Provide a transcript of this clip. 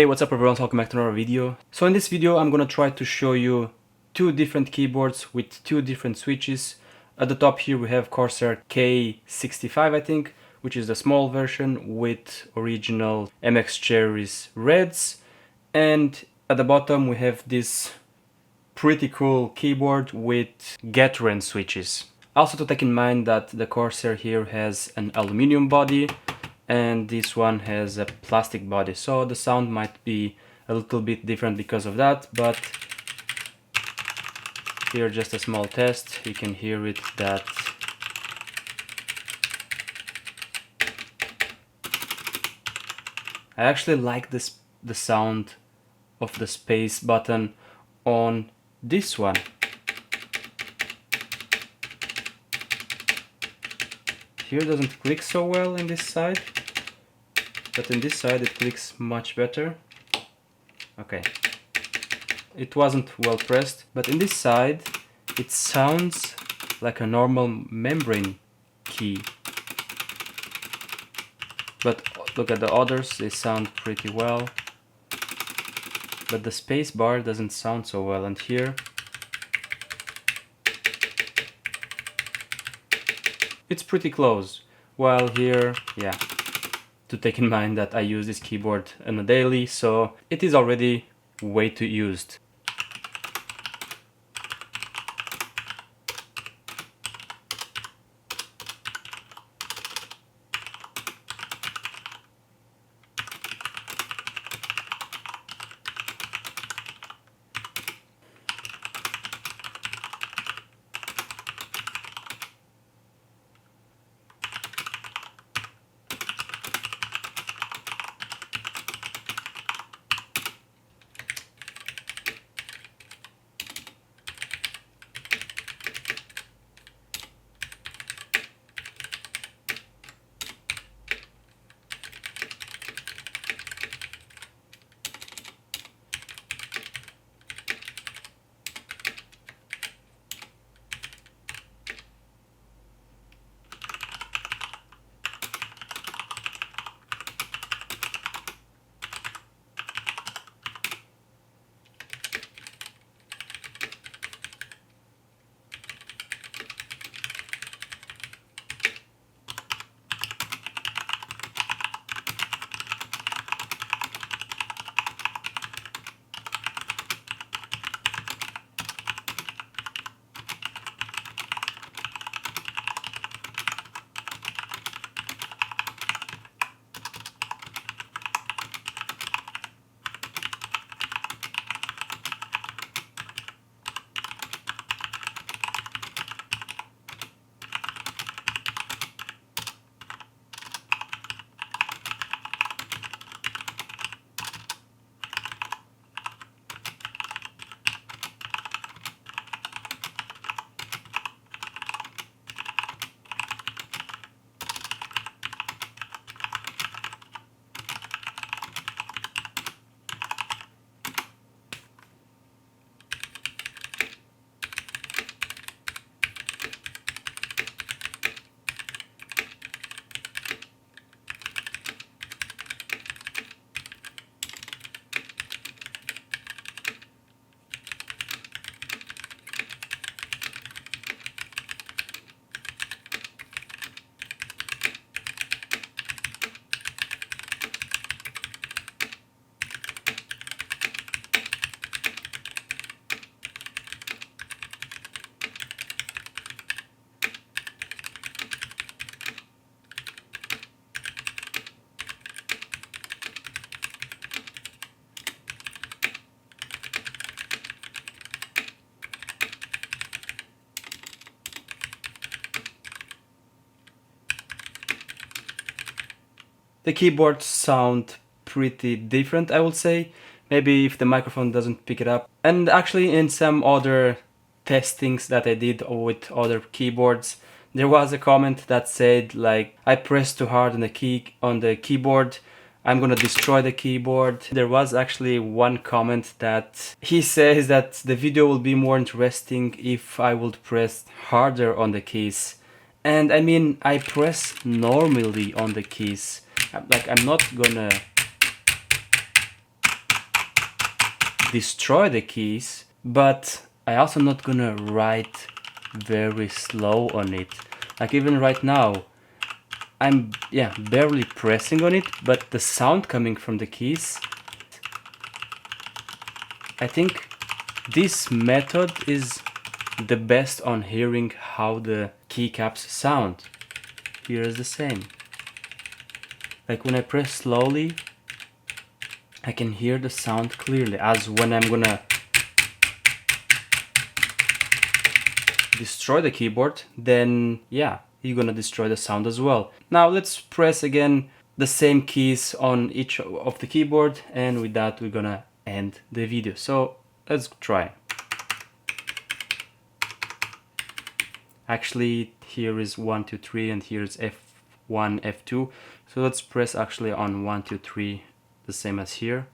Hey, what's up everyone, welcome back to another video. So in this video I'm gonna try to show you two different keyboards with two different switches. At the top here we have Corsair K65 I think, which is the small version with original MX Cherries reds, and at the bottom we have this pretty cool keyboard with Gateron switches. Also to take in mind that the Corsair here has an aluminum body and this one has a plastic body, so the sound might be a little bit different because of that, but here just a small test, you can hear it that I actually like the sound of the space button on this one. Here doesn't click so well in this side, but in this side it clicks much better. Okay, it wasn't well pressed, but in this side it sounds like a normal membrane key. But look at the others, they sound pretty well. But the space bar doesn't sound so well, and here it's pretty close. While here, yeah, to take in mind that I use this keyboard on a daily, so it is already way too used. The keyboards sound pretty different, I would say. Maybe if the microphone doesn't pick it up. And actually in some other testings that I did with other keyboards, there was a comment that said like, I pressed too hard on the keyboard, I'm gonna destroy the keyboard. There was actually one comment that he says that the video will be more interesting if I would press harder on the keys. And I mean, I press normally on the keys. Like, I'm not gonna destroy the keys, but I also not gonna write very slow on it. Like even right now, I'm barely pressing on it, but the sound coming from the keys, I think this method is the best on hearing how the keycaps sound. Here is the same. Like when I press slowly, I can hear the sound clearly, as when I'm gonna destroy the keyboard, then yeah, you're gonna destroy the sound as well. Now let's press again the same keys on each of the keyboard, and with that we're gonna end the video. So let's try. Actually, here is 1, 2, 3, and here is F1, F2. So let's press actually on 1, 2, 3, the same as here.